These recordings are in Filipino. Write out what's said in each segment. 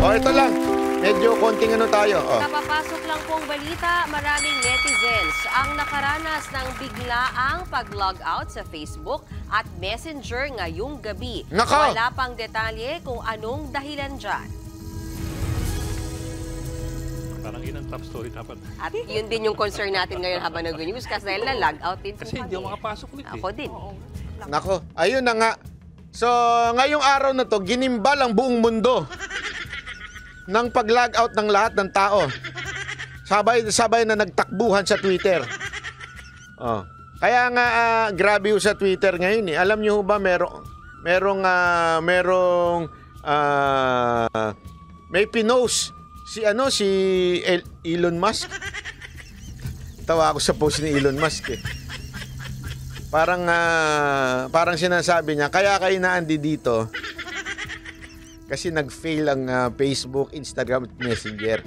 O, ito lang. Medyo konting ano tayo. O. Napapasok lang pong balita, maraming netizens ang nakaranas ng biglaang pag-log out sa Facebook at Messenger ngayong gabi. Nako! Wala pang detalye kung anong dahilan dyan. Parang yun ang top story dapat. At yun din yung concern natin ngayon habang nag-news kasi dahil na-log out din po Kasi hindi kami. ako makapasok ulit Ako din. Nako, ayun na nga. So, ngayong araw na to, ginimbal ang buong mundo ng pag-log out ng lahat ng tao. Sabay na nagtakbuhan sa Twitter. Oh. Kaya nga, grabe yung sa Twitter ngayon eh. Alam niyo ba, may pinost si Elon Musk. Tawa ako sa post ni Elon Musk eh. Parang sinasabi niya, kaya kayo naandi dito kasi nag-fail ang Facebook, Instagram at Messenger.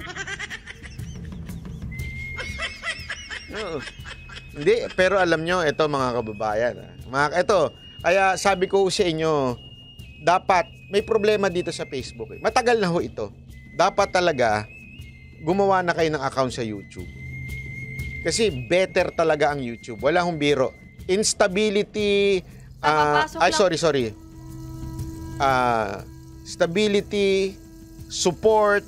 No. Hindi, pero alam nyo, ito mga kababayan. Ito, kaya sabi ko sa inyo, dapat, may problema dito sa Facebook. Matagal na ho ito. Dapat talaga, gumawa na kayo ng account sa YouTube. Kasi better talaga ang YouTube. Wala hong biro. Instability, stability, support,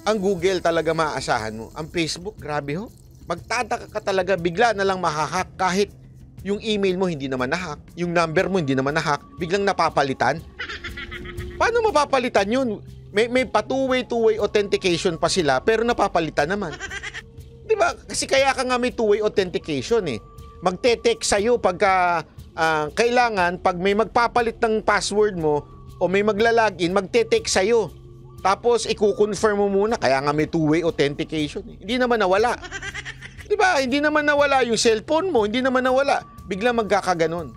ang Google talaga maaasahan mo. Ang Facebook, grabe ho. Magtataka ka talaga, bigla na lang mahahack kahit yung email mo hindi naman nahack, yung number mo hindi naman nahack, biglang napapalitan. Paano mapapalitan yun? May two-way authentication pa sila pero napapalitan naman. 'Di ba? Kasi kaya ka nga may two-way authentication eh. Magte-text sa'yo pagka kailangan, pag may magpapalit ng password mo o may maglalagin, magte-text sa'yo. Tapos i-confirm mo muna, kaya nga may two-way authentication eh. Hindi naman nawala. 'Di ba? Hindi naman nawala yung cellphone mo, hindi naman nawala. Biglang magkakaganon.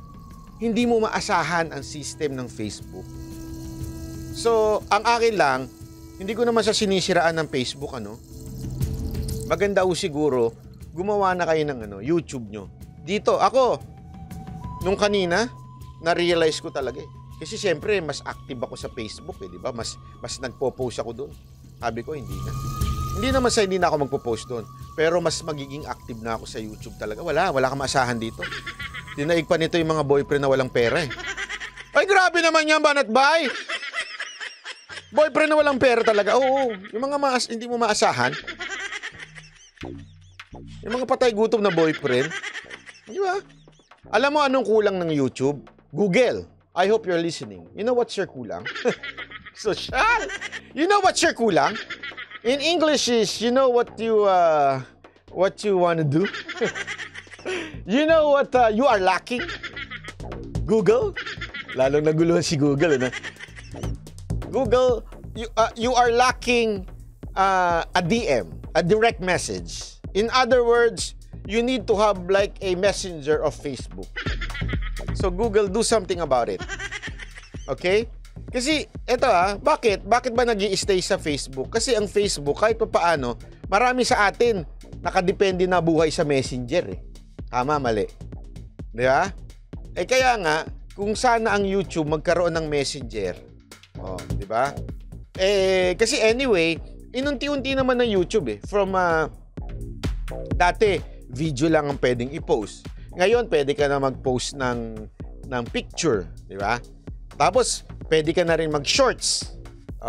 Hindi mo maasahan ang system ng Facebook. So, ang akin lang, hindi ko naman sa sinisiraan ng Facebook, maganda o siguro, gumawa na kayo ng YouTube nyo. Dito, ako, nung kanina, na-realize ko talaga eh. Kasi siyempre, mas active ako sa Facebook eh, di ba? Mas nagpo-post ako doon. Sabi ko, hindi na. Hindi naman sa hindi na ako magpo-post doon. Pero mas magiging active na ako sa YouTube talaga. Wala kang maasahan dito. Dinaig pa nito yung mga boyfriend na walang pera eh. Ay, grabe naman yan, Banat Bay! Boyfriend na walang pera talaga. Oo, yung mga hindi mo maasahan. Yung mga patay gutom na boyfriend. Di ba? Alam mo anong kulang ng YouTube? Google. I hope you're listening. You know what's your kulang? Social. You know what's your kulang? In English is, you know what you want to do? You know what you are lacking? Google? Lalong naguluhan si Google, Google, you are lacking a DM, a direct message. In other words, you need to have like a messenger of Facebook. So Google, do something about it. Okay? Kasi eto bakit ba nag-i-stay sa Facebook? Kasi ang Facebook kahit paano, marami sa atin nakadepende na buhay sa Messenger eh. Tama, mali. Di ba? Eh kaya nga, kung sana ang YouTube magkaroon ng Messenger, di ba? Kasi anyway, inunti-unti naman ng YouTube eh. From dati, video lang ang pwedeng i-post. Ngayon, pwede ka na mag-post ng picture, di ba? Tapos, pwede ka na rin mag-shorts.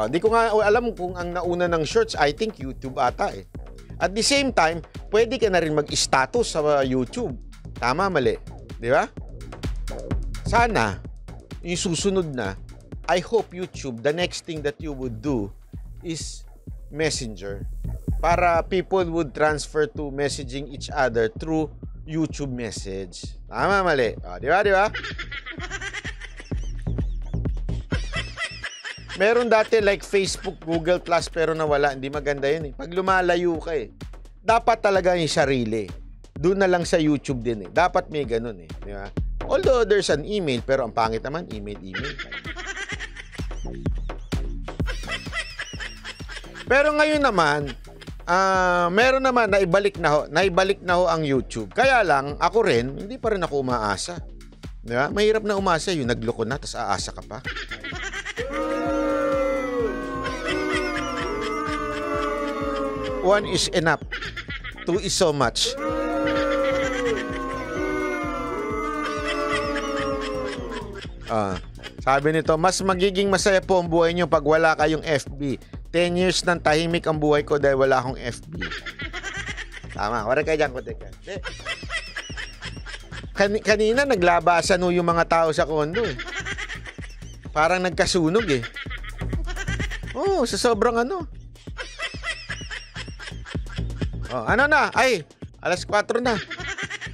Di ko nga alam kung ang nauna ng shorts, I think YouTube ata eh. At the same time, pwede ka na rin mag-status sa YouTube. Tama, mali. Di ba? Sana, yung susunod na, I hope YouTube, the next thing that you would do is Messenger. Para people would transfer to messaging each other through YouTube message. Tama, mali. Di ba, di ba? Meron dati like Facebook, Google Plus, pero nawala. Hindi maganda yun eh. Pag lumalayo ka eh. Dapat talaga yung sarili. Doon na lang sa YouTube din eh. Dapat may ganun eh. Di ba? Although there's an email, pero ang pangit naman, email. Pero ngayon naman, meron naman naibalik na ho ang YouTube. Kaya lang, ako rin, hindi pa rin ako umaasa. Di ba? Mahirap na umasa yung nagloko na, tapos aasa ka pa. 1 is enough. 2 is so much. Sabi nito, mas magiging masaya po ang buhay nyo pag wala kayong FB. 10 years ng tahimik ang buhay ko dahil wala akong FB. Tama, wala kayo dyan, kutik. Kanina naglabasan yung mga tao sa kondo eh. Parang nagkasunog eh. Oh, sa sobrang ano. Oh, ano na? Ay, alas 4 na.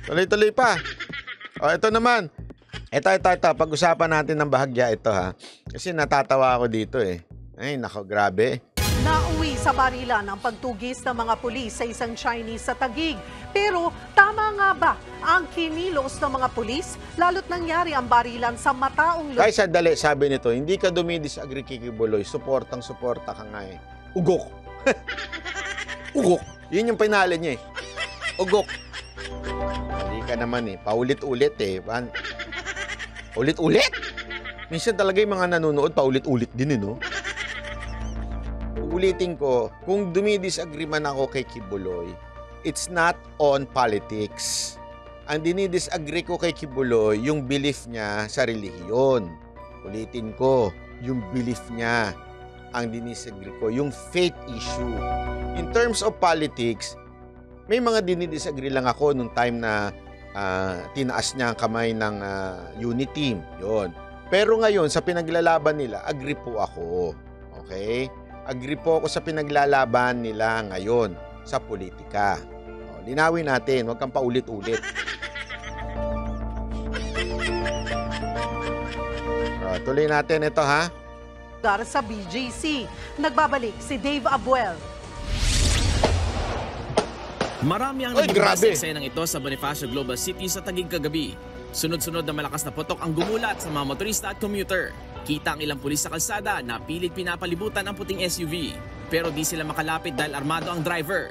Tuloy-tuloy pa. Oh, ito naman. Ito. Pag-usapan natin ng bahagya ito ha. Kasi natatawa ako dito eh. Ay, nako, grabe. Nauwi sa barilan ang pagtugis ng mga pulis sa isang Chinese sa Taguig. Pero tama nga ba ang kinilos ng mga pulis? Lalo't nangyari ang barilan sa mataong lugar. Kaya sandali, sabi nito, hindi ka dumidisagree kay Kibuloy, suportang-suporta ka nga eh. Ugok. Ugok. Yun yung pinali niya eh. Ugok. Hindi ka naman eh. Paulit-ulit eh. Ulit-ulit? Minsan talaga yung mga nanonood, paulit-ulit din eh, no? Ulitin ko, kung dumidisagree man ako kay Kibuloy, it's not on politics. Ang dinidisagree ko kay Kibuloy, yung belief niya sa relihiyon. Ulitin ko, yung belief niya. Ang dinidisagree ko, yung faith issue. In terms of politics, may mga dinidisagree lang ako nung time na tinaas niya ang kamay ng unit team. Yun. Pero ngayon, sa pinaglalaban nila, agree po ako. Okay? Agree po ako sa pinaglalaban nila ngayon sa politika. O, linawin natin, huwag kang paulit-ulit. Tuloy natin ito ha. Sa BGC, nagbabalik si Dave Abuel. Marami ang nagbukas sa eksenang ito sa Bonifacio Global City sa Taguig kagabi. Sunod-sunod na malakas na putok ang gumulat sa mga motorista at commuter. Kita ang ilang pulis sa kalsada na pilit pinapalibutan ang puting SUV. Pero di sila makalapit dahil armado ang driver.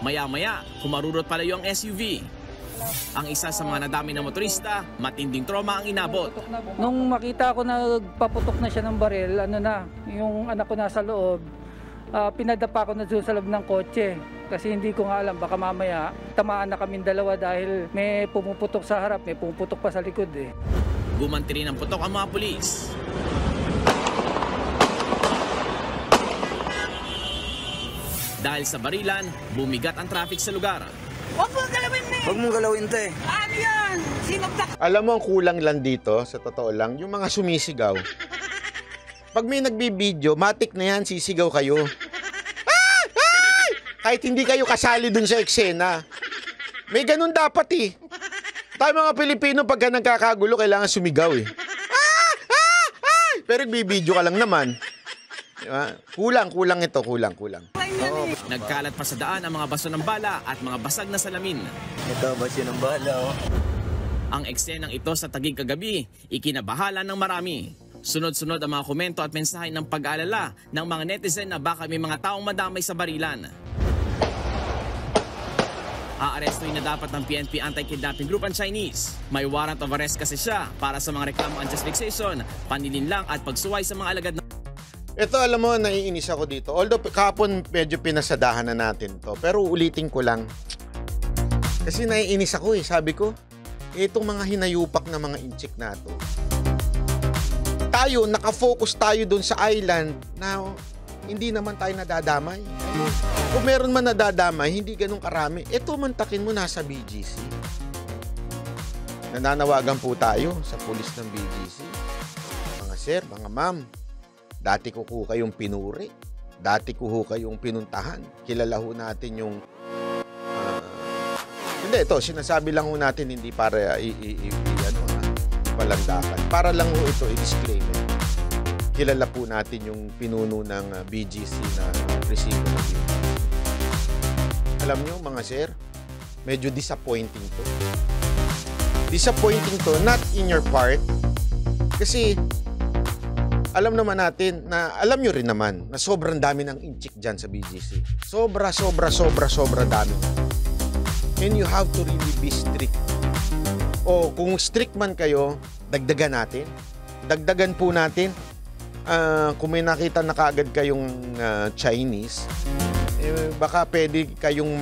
Maya-maya, humarurot palayo ang SUV. Ang isa sa mga nadami na motorista, matinding trauma ang inabot. Nung makita ko na nagpaputok na siya ng baril, yung anak ko nasa loob, pinadapa ko na doon sa loob ng kotse. Kasi hindi ko nga alam, baka mamaya tamaan na kaming dalawa dahil may pumuputok sa harap, may pumuputok pa sa likod eh. Gumanti rin ang putok ang mga pulis. Dahil sa barilan, bumigat ang traffic sa lugar. Huwag mong galawin, me! Huwag mong galawin, te. Ano yan? Sinagtak! Alam mo, ang kulang lang dito, sa totoo lang, yung mga sumisigaw. Pag may nagbibideo, matik na yan, sisigaw kayo. Ah! Ah! Kahit hindi kayo kasali dun sa eksena. May ganun dapat eh. Tayo mga Pilipino, pagka nagkakagulo, kailangan sumigaw eh. Ah! Ah! Ah! Pero nagbibideo ka lang naman. Diba? Kulang ito, kulang. Nagkalat pa sa daan ang mga baso ng bala at mga basag na salamin. Ito, baso ng bala, oh. Ang eksenang ito sa Taguig kagabi, ikinabahala ng marami. Sunod-sunod ang mga komento at mensahe ng pag-aalala ng mga netizen na baka may mga taong madamay sa barilan. Aarestuin na dapat ng PNP Anti-Kidnapping Group ang Chinese. May warrant of arrest kasi siya para sa mga reklamo unjust fixation, panlilinlang at pagsuway sa mga alagad na... Ito, alam mo, naiinis ako dito. Although kahapon medyo pinasadahan na natin to. Pero ulitin ko lang. Kasi naiinis ako eh. Sabi ko, itong mga hinayupak na mga inchik na to. Tayo, nakafocus tayo dun sa island na hindi naman tayo nadadamay. Kung meron man nadadamay, hindi ganun karami. Ito, mantakin mo, nasa BGC. Nananawagan po tayo sa pulis ng BGC. Mga sir, mga ma'am, dati ko kayong pinuri. Dati ko kayong pinuntahan. Kilala ho natin yung... hindi, ito, sinasabi lang ho natin hindi para palandakan. Para lang ho ito, i-disclaimer. Kilala po natin yung pinuno ng BGC na resibo ng BGC. Alam nyo, mga sir, medyo disappointing to. Disappointing to, not in your part. Kasi, alam naman natin na, alam nyo rin naman, na sobrang dami ng inchik dyan sa BGC. Sobra dami. And you have to really be strict. O kung strict man kayo, dagdagan natin. Dagdagan po natin. kung may nakita na kaagad kayong Chinese, baka pwede kayong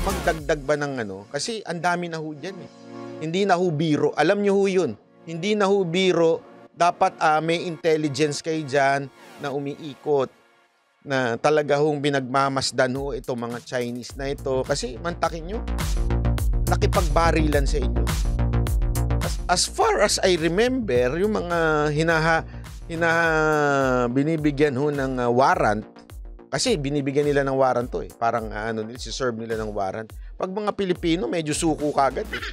magdagdag ba ng kasi ang dami na ho dyan eh. Hindi na ho biro. Alam nyo ho yun. Hindi na ho biro. Dapat may intelligence kayo dyan na umiikot. Na talaga hong binagmamasdan ho itong mga Chinese na ito. Kasi mantakin nyo, nakipagbarilan sa inyo. As far as I remember, yung mga binibigyan ho ng warrant, kasi binibigyan nila ng warrant to eh. Parang si-serve nila ng warrant. Pag mga Pilipino, medyo suko kagad eh.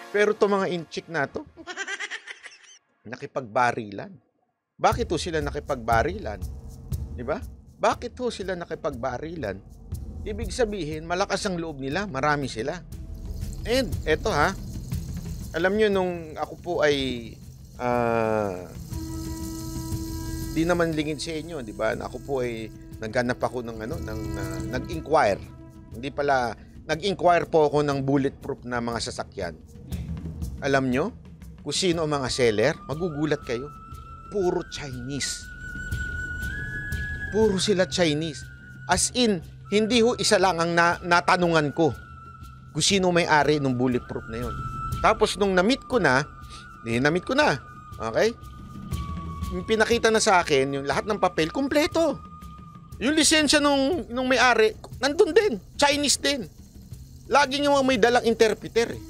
Pero to mga inchik na to, nakipagbarilan. Bakit ho sila nakipagbarilan? Di ba? Bakit ho sila nakipagbarilan? Ibig sabihin, malakas ang loob nila, marami sila. And eto alam nyo nung ako po ay di naman lingid sa inyo, di ba? Ako po ay naghanap ako ng nag-inquire. Hindi pala, nag-inquire po ako ng bulletproof na mga sasakyan. Alam nyo, kung sino ang mga seller, magugulat kayo. Puro Chinese. Puro sila Chinese. As in, hindi ho isa lang ang natanungan ko kung sino may-ari ng bulletproof na yon. Tapos nung na-meet ko na. Okay? Yung pinakita na sa akin, yung lahat ng papel, kumpleto. Yung lisensya nung may-ari, nandun din. Chinese din. Lagi nyo may dalang interpreter eh.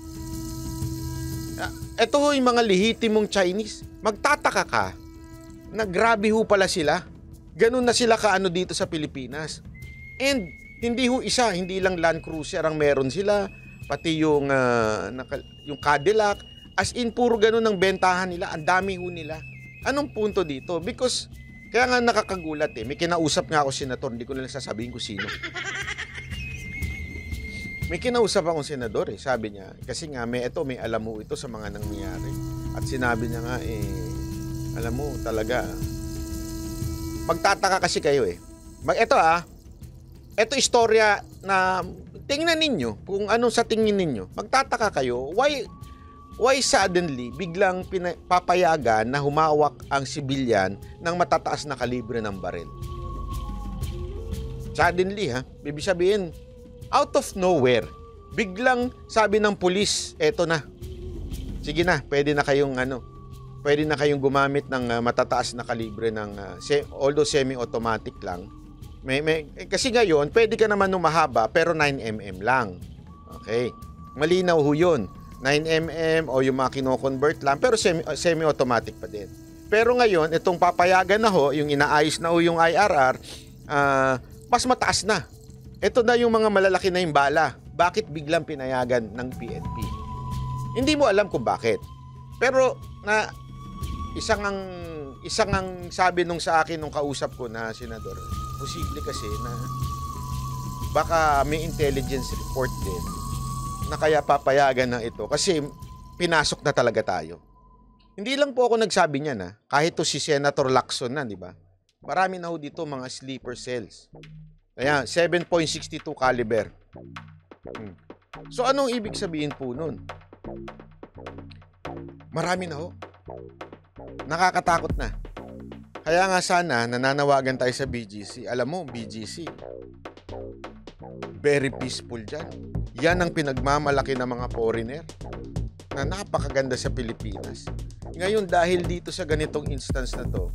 Ito ho yung mga lehitimong Chinese. Magtataka ka na grabe ho pala sila. Ganun na sila kaano dito sa Pilipinas. And hindi ho isa, hindi lang Land Cruiser ang meron sila, pati yung Cadillac. As in, puro ganun ang bentahan nila. Ang dami ho nila. Anong punto dito? Because, kaya nga nakakagulat eh. May kinausap nga ako senator, hindi ko na lang sasabihin kung sino. May kinausap akong senador eh. Sabi niya, kasi nga may alam mo ito sa mga nangyayari. At sinabi niya nga alam mo talaga, magtataka kasi kayo eh. Ito istorya na tingnan ninyo kung anong sa tingin ninyo. Magtataka kayo, why suddenly biglang papayagan na humawak ang sibilyan ng matataas na kalibre ng baril? Suddenly ibig sabihin, out of nowhere, biglang sabi ng pulis, eto na. Sige na, pwede na kayong gumamit ng matataas na kalibre ng although semi-automatic lang. Kasi ngayon, pwede ka naman mahaba pero 9mm lang. Okay. Malinaw ho 'yun. 9mm o yung mga kino-convert lang pero semi-automatic pa din. Pero ngayon, itong papayagan na ho, yung inaayos na ho yung IRR, mas mataas na. Ito na yung mga malalaki na yung bala. Bakit biglang pinayagan ng PNP? Hindi mo alam kung bakit. Pero isang ang sabi nung sa akin nung kausap ko na senador, posible kasi na baka may intelligence report din na kaya papayagan ng ito kasi pinasok na talaga tayo. Hindi lang po ako nagsabi niyan kahit to si Senator Lacson na, di ba? Marami na ho dito mga sleeper cells. Ayan, 7.62 caliber. So, anong ibig sabihin po nun? Marami na ho. Nakakatakot na. Kaya nga sana, nananawagan tayo sa BGC. Alam mo, BGC, very peaceful dyan. Yan ang pinagmamalaki ng mga foreigner na napakaganda sa Pilipinas. Ngayon, dahil dito sa ganitong instance na to,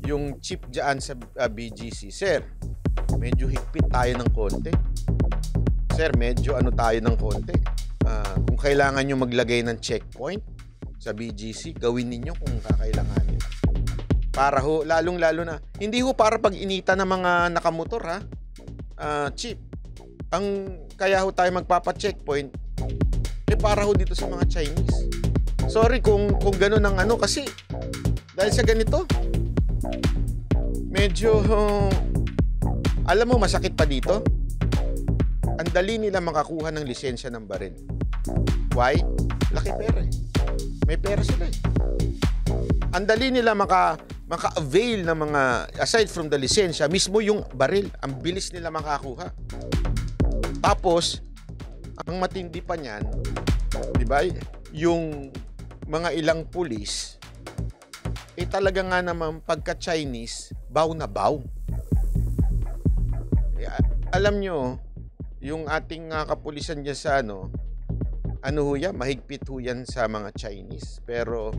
yung chief dyan sa BGC, sir, medyo higpit tayo ng konti. Sir, medyo tayo ng konti. Kung kailangan nyo maglagay ng checkpoint sa BGC, gawin ninyo kung kakailanganin. Para ho, lalong-lalo na, hindi ho para pag-inita ng mga nakamotor chief. Kaya ho tayo magpapa-checkpoint, para ho dito sa mga Chinese. Sorry kung gano'n ang kasi dahil sa ganito, medyo alam mo, masakit pa dito. Ang dali nila makakuha ng lisensya ng baril. Why? Laki pera eh. May pera sila eh. Ang dali nila maka-avail ng mga, aside from the lisensya, mismo yung baril. Ang bilis nila makakuha. Tapos, ang matindi pa niyan, di ba? Yung mga ilang pulis, talaga nga naman pagka-Chinese, baw na baw. Alam nyo, yung ating kapulisan dyan sa ano ho yan, mahigpit ho yan sa mga Chinese. Pero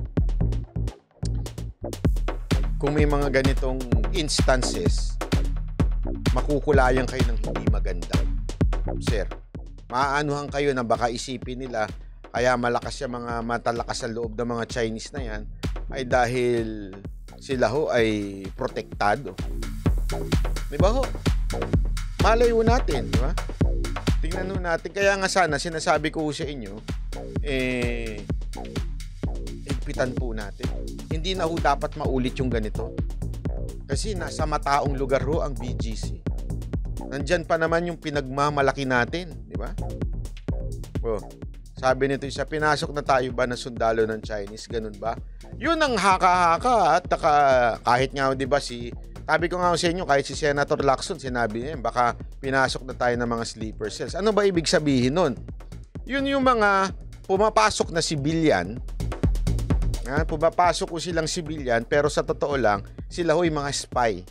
kung may mga ganitong instances, makukulayan kayo ng hindi maganda. Sir, maaanuhan kayo na baka isipin nila kaya malakas yung mga matalakas sa loob ng mga Chinese na yan ay dahil sila ho ay protektado. Di ba ho? Malay ho natin, di ba? Tingnan ho natin. Kaya nga sana, sinasabi ko sa inyo, higpitan po natin. Hindi na ho dapat maulit yung ganito. Kasi nasa mataong lugar ho ang BGC. Nandyan pa naman yung pinagmamalaki natin, di ba? Oh, sabi nito isa, pinasok na tayo ba na sundalo ng Chinese? Ganun ba? Yun ang haka-haka at kahit nga, di ba, sabi ko nga sa inyo, kahit si Senator Lacson, sinabi niya, baka pinasok na tayo ng mga sleeper cells. Ano ba ibig sabihin nun? Yun yung mga pumapasok na sibilyan. Pumapasok ko silang sibilyan, pero sa totoo lang, sila ho'y mga spy.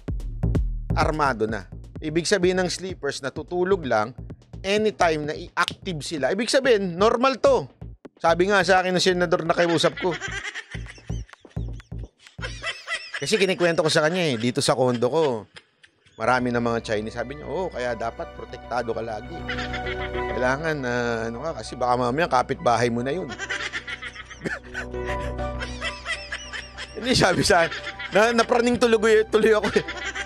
Armado na. Ibig sabihin ng sleepers, natutulog lang, anytime na i-active sila. Ibig sabihin, normal to. Sabi nga sa akin ng senador na kausap ko. Kasi kinikwento ko sa kanya dito sa kondo ko, marami na mga Chinese. Sabi niya, kaya dapat protektado ka lagi. Kailangan, kasi baka mamaya kapitbahay mo na yun. Hindi, sabi sa akin, napraning tuloy ako.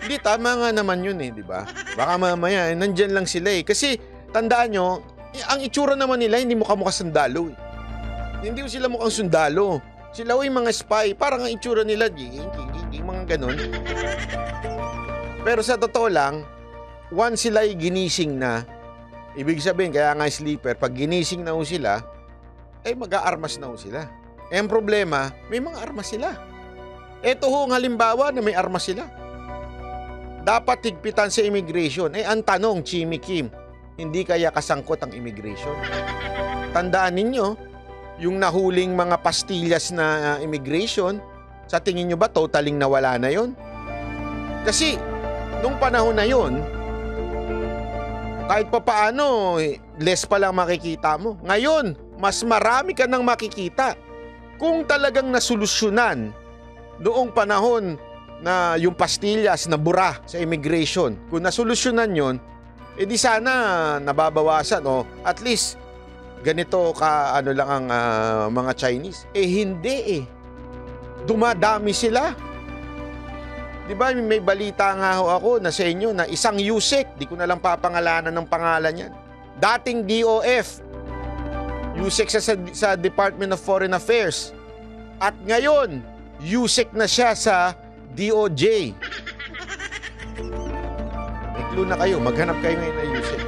Hindi, tama nga naman yun di ba? Baka mamaya, nandyan lang sila Kasi, tandaan nyo, ang itsura naman nila, hindi mukha sundalo Hindi sila mukhang sundalo. Sila yung mga spy, parang ang itsura nila, mga ganun. Pero sa totoo lang, once sila ginising na, ibig sabihin, kaya nga sleeper, pag ginising na sila, mag-aarmas na sila. Ang problema, may mga armas sila. Ito ang halimbawa na may armas sila. Dapat higpitan sa immigration. Ang tanong, Chimmy Kim, hindi kaya kasangkot ang immigration? Tandaan ninyo, yung nahuling mga pastillas na immigration, sa tingin nyo ba totaling nawala na yon? Kasi, nung panahon na yon, kahit pa paano, less pa lang makikita mo. Ngayon, mas marami ka nang makikita. Kung talagang nasolusyonan noong panahon na yung pastillas na bura sa immigration, kung nasolusyonan yon, di sana nababawasan at least ganito ka lang ang mga Chinese. Hindi dumadami sila. Di ba may balita nga ako na sa inyo na isang USEC, di ko na lang papangalanan ng pangalan yan. Dating DOF, USEC sa Department of Foreign Affairs. At ngayon, USEC na siya sa DOJ. May clue na kayo, maghanap kayo ngayon na USEC.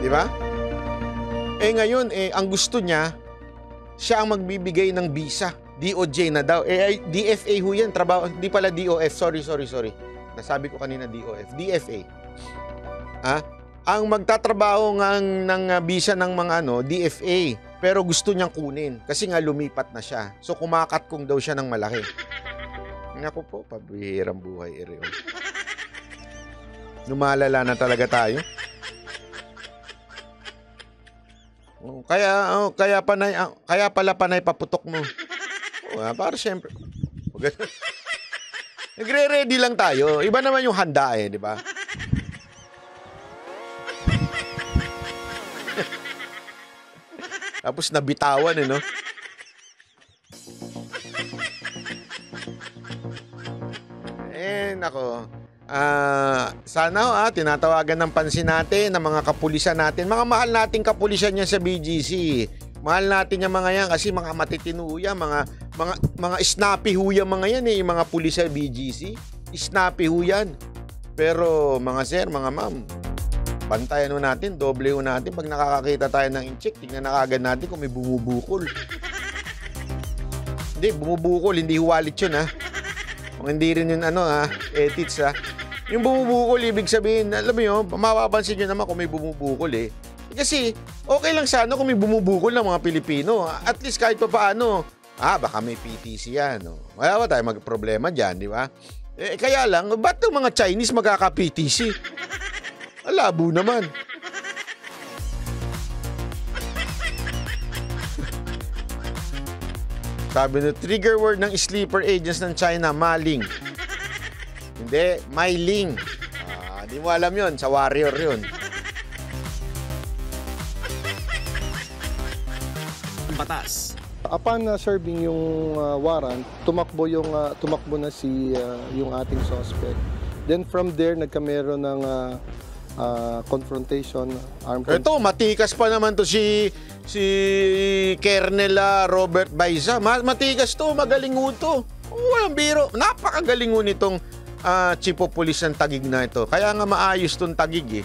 Di ba? Ngayon, ang gusto niya, siya ang magbibigay ng visa. DOJ na daw. DFA ho yan. Trabaho. Hindi pala DOF. Sorry. Nasabi ko kanina DOF. DFA. Ang magtatrabaho ng visa ng mga DFA. Pero gusto niyang kunin. Kasi nga lumipat na siya. So kumakatkong daw siya ng malaki. Naku po, pabihirang buhay. Lumalala na talaga tayo. Kaya pala panay paputok mo. Para siyempre. Nagre-ready lang tayo. Iba naman yung handa di ba? Tapos nabitawan no? Nako. Sana tinatawagan ng pansin natin ng mga kapulisan natin. Mga mahal nating kapulisan yan sa BGC. Mahal natin yung mga yan kasi mga matitino yan, mga snappy ho yan mga yan yung mga pulis sa BGC. Snappy ho yan. Pero mga sir, mga ma'am, bantayan ho natin, doble ho natin. Pag nakakakita tayo ng incheck, tingnan na kagad natin kung may bumubukol. Hindi, bumubukol, hindi huwalit yun Kung hindi rin yun edits Yung bumubukol, ibig sabihin, alam mo yun, mapapansin nyo naman kung may bumubukol Kasi, okay lang sana kung may bumubukol ng mga Pilipino. At least kahit pa paano, Baka may PTC yan. No? Wala ba tayo magproblema dyan, di ba? Kaya lang, ba't yung mga Chinese magkaka-PTC? Alabo naman. Sabi na, trigger word ng sleeper agents ng China, maling. Hindi, mailing. Di mo alam yun, sa warrior yun. Batas. Upon serving yung warrant, tumakbo na yung ating suspect. Then from there nagkameron ng confrontation, armed Ito, matikas pa naman to si Colonel Robert Baiza. Matikas to, magaling ho to. Walang biro. Napakagaling ho nitong chief of police ng Taguig na ito. Kaya nga maayos tong Taguig eh.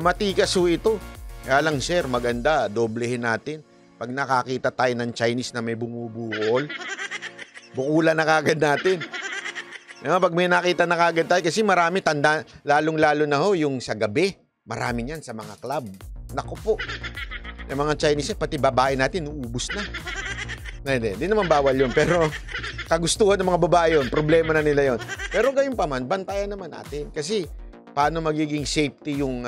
Matikas ho ito. Kaya lang sir, maganda, doblehin natin. Pag nakakita tayo ng Chinese na may bumubuhol, bukulan na kagad natin. Pag may nakita na kagad tayo, kasi marami tanda, lalong-lalo na ho, yung sa gabi, marami niyan sa mga club. Naku po, yung mga Chinese, pati babae natin, uubos na. Hindi naman bawal yun, pero kagustuhan ng mga babae yun, problema na nila yun. Pero gayon pa man, bantayan naman natin. Kasi, paano magiging safety yung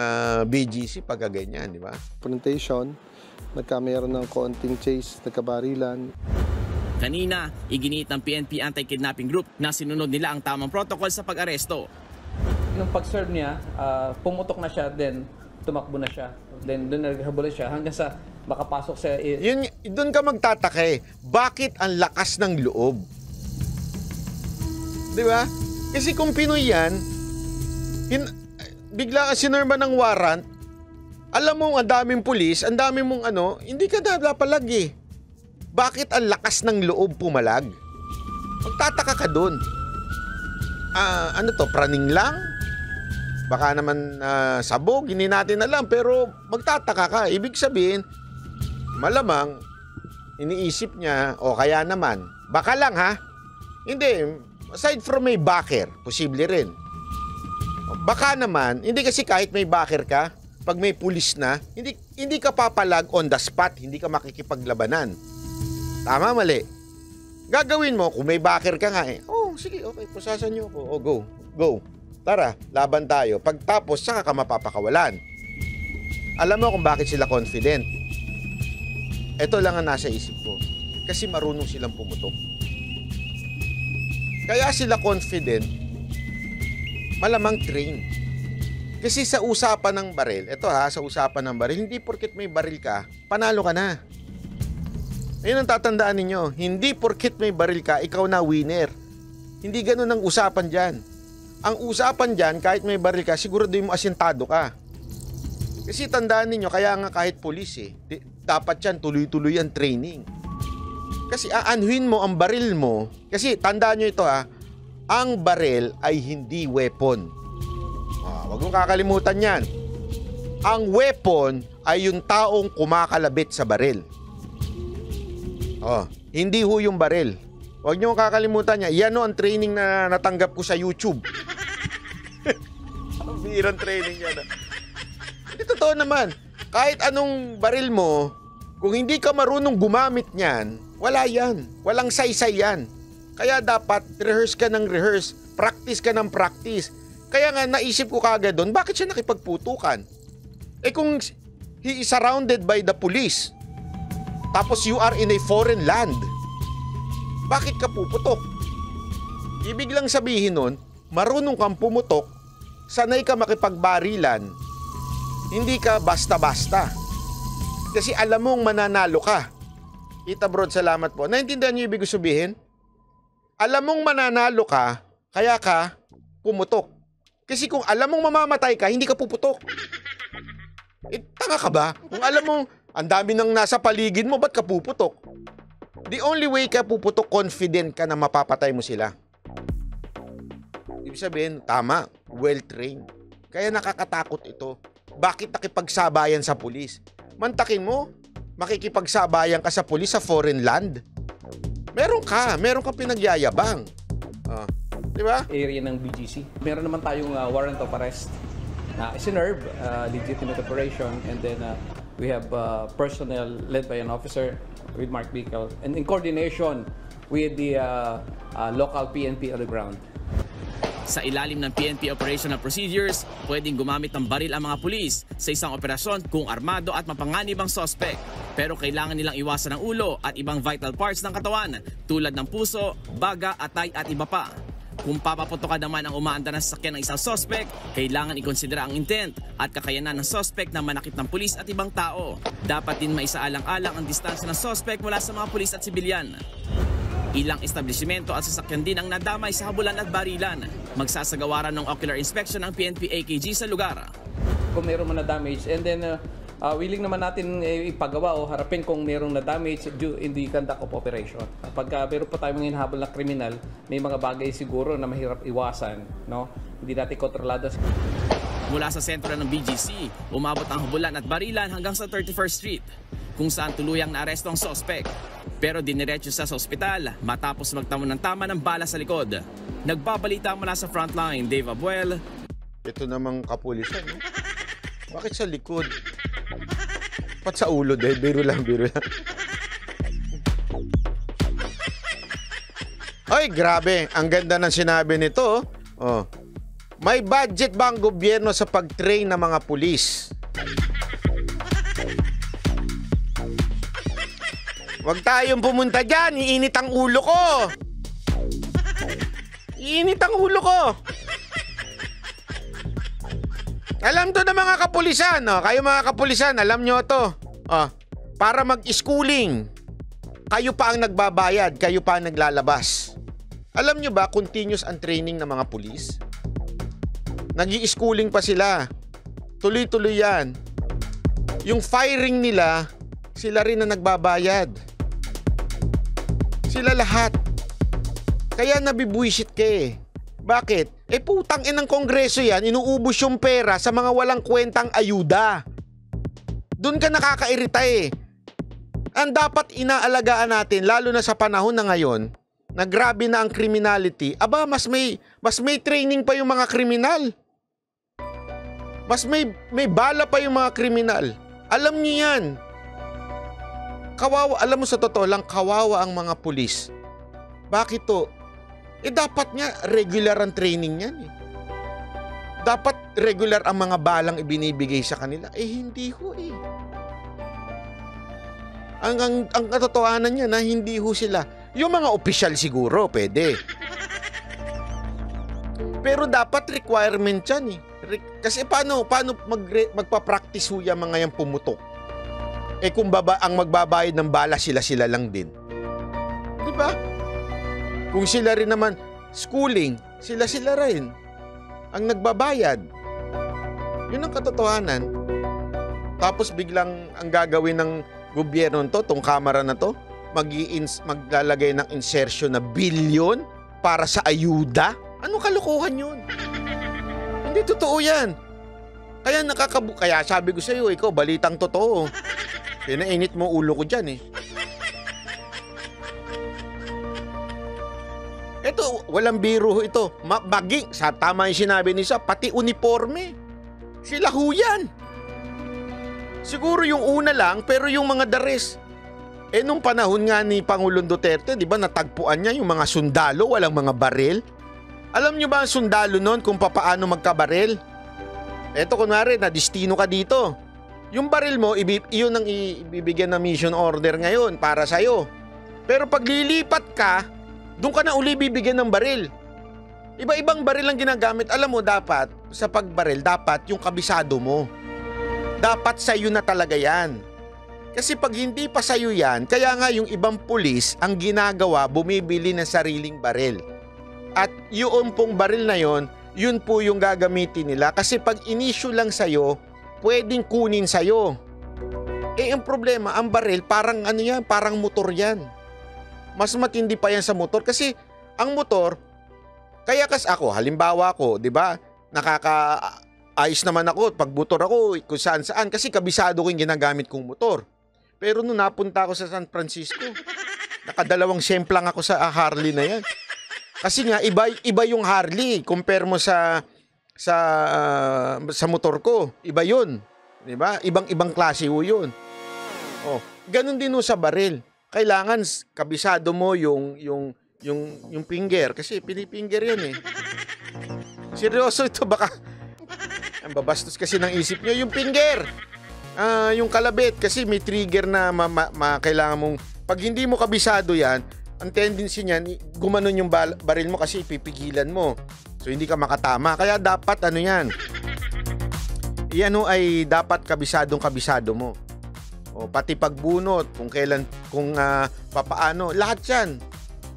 BGC pagka ganyan, di ba? confrontation, nagkameron ng konting chase, nagkabarilan. Kanina, iginiit ng PNP Anti-Kidnapping Group na sinunod nila ang tamang protocol sa pag-aresto. Nung pag-serve niya, pumutok na siya, then tumakbo na siya. Then doon naghabol siya hanggang sa makapasok sa... Doon ka magtataka eh. Bakit ang lakas ng loob? Di ba? Kasi kung Pinoy yan, bigla ka sinorma ng warrant, alam mo, ang daming pulis, ang daming mong hindi ka napalag eh. Bakit ang lakas ng loob pumalag? Magtataka ka dun. Praning lang? Baka naman sabog, hindi natin alam, pero magtataka ka. Ibig sabihin, malamang, iniisip niya, o kaya naman, baka lang ha? Hindi, aside from may backer, posible rin. Baka naman, hindi kasi kahit may backer ka, pag may pulis na, hindi ka papalag on the spot, hindi ka makikipaglabanan. Tama, mali. Gagawin mo, kung may backer ka nga sige, okay, pusasan niyo ako. Go. Tara, laban tayo. Pagtapos, saka ka mapapakawalan. Alam mo kung bakit sila confident? Ito lang ang nasa isip ko. Kasi marunong silang pumutok. Kaya sila confident, malamang train. Kasi sa usapan ng baril, sa usapan ng baril, hindi porket may baril ka, panalo ka na. Ayun ang tatandaan ninyo, hindi porket may baril ka, ikaw na winner. Hindi ganun ang usapan dyan. Ang usapan dyan, kahit may baril ka, siguraduhin mo asintado ka. Kasi tandaan ninyo, kaya nga kahit pulis dapat yan tuloy-tuloy ang training. Kasi aanuhin mo ang baril mo, kasi tandaan nyo ito ang baril ay hindi weapon. Huwag mong kakalimutan yan. Ang weapon ay yung taong kumakalabit sa baril. Hindi ho yung baril. Huwag niyo kakalimutan niya. Yan ang training na natanggap ko sa YouTube. Ang birang training yan. Hindi totoo naman. Kahit anong baril mo, kung hindi ka marunong gumamit niyan, wala yan. Walang saysay yan. Kaya dapat rehearse ka ng rehearse. Practice ka ng practice. Kaya nga naisip ko kagad doon, bakit siya nakipagputukan? Kung he is surrounded by the police, tapos you are in a foreign land, bakit ka puputok? Ibig lang sabihin nun, marunong kang pumutok, sanay ka makipagbarilan, hindi ka basta-basta. Kasi alam mong mananalo ka. Kita Brod, salamat po. Naintindihan niyo ibig sabihin? Alam mong mananalo ka, kaya ka pumutok. Kasi kung alam mong mamamatay ka, hindi ka puputok. Tanga ka ba? Kung alam mong ang dami nang nasa paligid mo, ba't ka puputok? The only way ka puputok, confident ka na mapapatay mo sila. Ibig sabihin, tama, well-trained. Kaya nakakatakot ito. Bakit nakipagsabayan sa pulis? Mantakin mo, makikipagsabayan ka sa pulis sa foreign land. Meron ka pinagyayabang. Di ba? Area ng BGC. Meron naman tayong warrant of arrest na isinerve, legitimate operation, and then We have personnel led by an officer with Mark Bickel and in coordination with the local PNP on the ground. Sa ilalim ng PNP operational procedures, pwedeng gumamit ng baril ang mga pulis sa isang operasyon kung armado at mapanganib ang suspect. Pero kailangan nilang iwasan ang ulo at ibang vital parts ng katawan tulad ng puso, baga, atay at iba pa. Kung papaputokan naman ang umaandar na sasakyan ng isang suspect, kailangan ikonsidera ang intent at kakayanan ng suspect na manakit ng pulis at ibang tao. Dapat din maisaalang-alang ang distansya ng suspect mula sa mga pulis at sibilyan. Ilang establishmento at sasakyan din ang nadamay sa habulan at barilan. Magsasagawaran ng ocular inspection ng PNP AKG sa lugar. Kung mayroon man na damage, and then willing naman natin ipagawa o harapin kung mayroong na damage due in the conduct of operation. Kapag meron pa tayong hinahabol na kriminal, may mga bagay siguro na mahirap iwasan, no? Hindi natin kontrolado. Mula sa sentro ng BGC, umabot ang habulan at barilan hanggang sa 31st Street, kung saan tuluyang naaresto ang suspect. Pero diniretso sa ospital matapos magtamo ng tama ng bala sa likod. Nagbabalita mula sa frontline, Dave Abuel. Ito namang kapulisan, no? Bakit sa likod? Pat sa ulo, Dave. Biro lang, biro lang. Ay, grabe. Ang ganda ng sinabi nito. Oh. May budget ba ang gobyerno sa pag-train ng mga pulis? Huwag tayong pumunta dyan. Iinit ang ulo ko. Iinit ang ulo ko. Alam to na mga kapulisan. No? Kayo mga kapulisan, alam nyo to. Oh, para mag-schooling, kayo pa ang nagbabayad. Kayo pa ang naglalabas. Alam nyo ba, continuous ang training ng mga pulis? Nag-i-schooling pa sila. Tuloy-tuloy yan. Yung firing nila, sila rin na nagbabayad. Sila lahat. Kaya nabibuisit ka eh. Bakit? Putang inang kongreso yan, inuubos yung pera sa mga walang kwentang ayuda. Doon ka nakakairita eh. Ang dapat inaalagaan natin, lalo na sa panahon na ngayon, na grabe na ang criminality, aba, mas may training pa yung mga kriminal. Mas may bala pa yung mga kriminal. Alam niyo yan. Kawawa, alam mo sa totoo lang, kawawa ang mga pulis. Bakit to? Dapat nga regular ang training yan eh. Dapat regular ang mga balang ibinibigay sa kanila. Hindi ho eh. Ang katotohanan niya na hindi ho sila. Yung mga opisyal siguro, pwede. Pero dapat requirement yan eh. Kasi paano magpa-practice ho yung mga yan pumutok? Kung ang magbabayad ng bala sila lang din. Di ba? Kung sila rin naman schooling, sila rin ang nagbabayad. Yun ang katotohanan. Tapos biglang ang gagawin ng gobyerno nito, tong kamera na to, maglalagay ng insertion na bilyon para sa ayuda. Anong kalokohan yun? Hindi totoo yan. Kaya sabi ko sa iyo, ikaw balitang totoo. Pinainit mo ulo ko dyan eh. Ito, walang biro ito. Maging, tama yung sinabi ni Sa, pati uniforme. Sila ho yan. Siguro yung una lang, pero yung mga dares. Nung panahon nga ni Pangulong Duterte, di ba natagpuan niya yung mga sundalo, walang mga baril? Alam nyo ba ang sundalo nun kung papaano magkabaril? Eto kunwari, na-destino ka dito. Yung baril mo, iyon ang ibibigyan na mission order ngayon para sa'yo. Pero pag lilipat ka, doon ka na uli bibigyan ng baril. Iba-ibang baril ang ginagamit. Alam mo, dapat, sa pagbaril, dapat yung kabisado mo. Dapat sa'yo na talaga yan. Kasi pag hindi pa sa'yo yan, kaya nga yung ibang pulis, ang ginagawa, bumibili ng sariling baril. At yung pong baril na yon, yun po yung gagamitin nila. Kasi pag inisyu lang sa'yo, pwedeng kunin sa'yo. Ang problema, ang baril, parang ano yan, parang motor yan. Mas matindi pa yan sa motor. Kasi ang motor, kaya ako, halimbawa ko, di ba, nakaka-ayos naman ako, pag motor ako, kung saan-saan, kasi kabisado ko yung ginagamit kong motor. Pero nung napunta ako sa San Francisco, nakadalawang semplang ako sa Harley na yan. Kasi nga, iba yung Harley, compare mo sa motor ko. Iba yun. Di ba? Ibang-ibang klase ho yun. Oh, ganun din ho sa baril. Kailangan kabisado mo yung finger kasi pinipinger yan eh. Seryoso ito, baka ang babastos kasi ng isip nyo. Yung finger, yung kalabit kasi may trigger na kailangan mong, pag hindi mo kabisado yan, ang tendency niyan, gumanon yung baril mo kasi pipigilan mo. So hindi ka makatama. Kaya dapat ano yan, yan ho ay dapat kabisado mo. O pati pagbunot, kung kailan, kung papaano, lahat yan.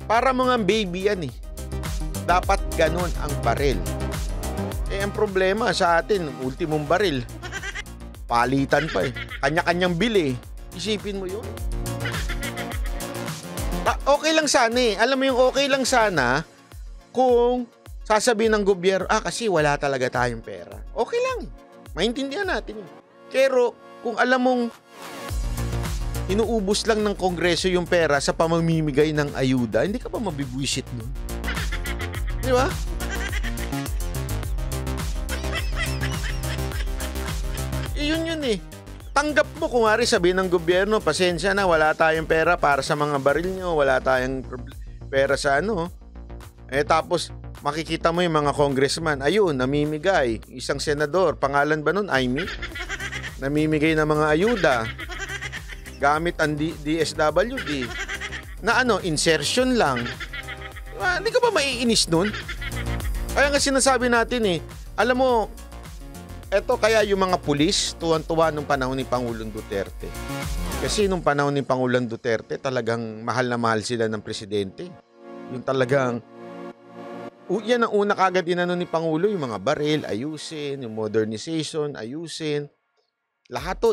Para mga baby yan eh. Dapat ganun ang baril. Eh ang problema sa atin, ultimong baril, palitan pa eh. Kanya-kanyang bili. Isipin mo yun. Okay lang sana eh. Alam mo yung okay lang sana kung sasabihin ng gobyerno, kasi wala talaga tayong pera. Okay lang. Maintindihan natin yun. Pero kung alam mong inuubos lang ng Kongreso yung pera sa pamamimigay ng ayuda, hindi ka pa mabibwisit nun. Di ba? Yun eh. Tanggap mo kung nga rin sabihin ng gobyerno, pasensya na, wala tayong pera para sa mga baril nyo, wala tayong pera sa ano. Tapos, makikita mo yung mga congressman, ayun, namimigay. Isang senador, pangalan ba nun? Aimee? Namimigay ng mga ayuda gamit ang DSWD na insertion lang. Hindi ka ba maiinis nun? Kaya nga sinasabi natin eh, alam mo, eto kaya yung mga pulis, tuwan-tuwa nung panahon ni Pangulong Duterte. Kasi nung panahon ni Pangulong Duterte, talagang mahal na mahal sila ng presidente. Yung talagang, yan ang una kagad inano ni Pangulo, yung mga baril, ayusin, yung modernization, ayusin. Lahat to,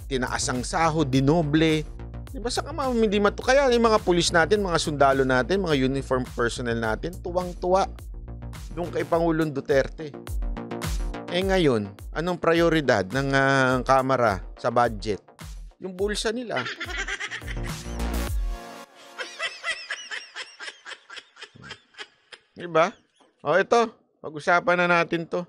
tinaas ang sahod, dinoble. Diba sa hindi kaya yung mga pulis natin, mga sundalo natin, mga uniform personnel natin, tuwang-tuwa yung kay Pangulong Duterte. Ngayon, anong prioridad ng Kamara sa budget? Yung bulsa nila. Diba? Ito, pag-usapan na natin to.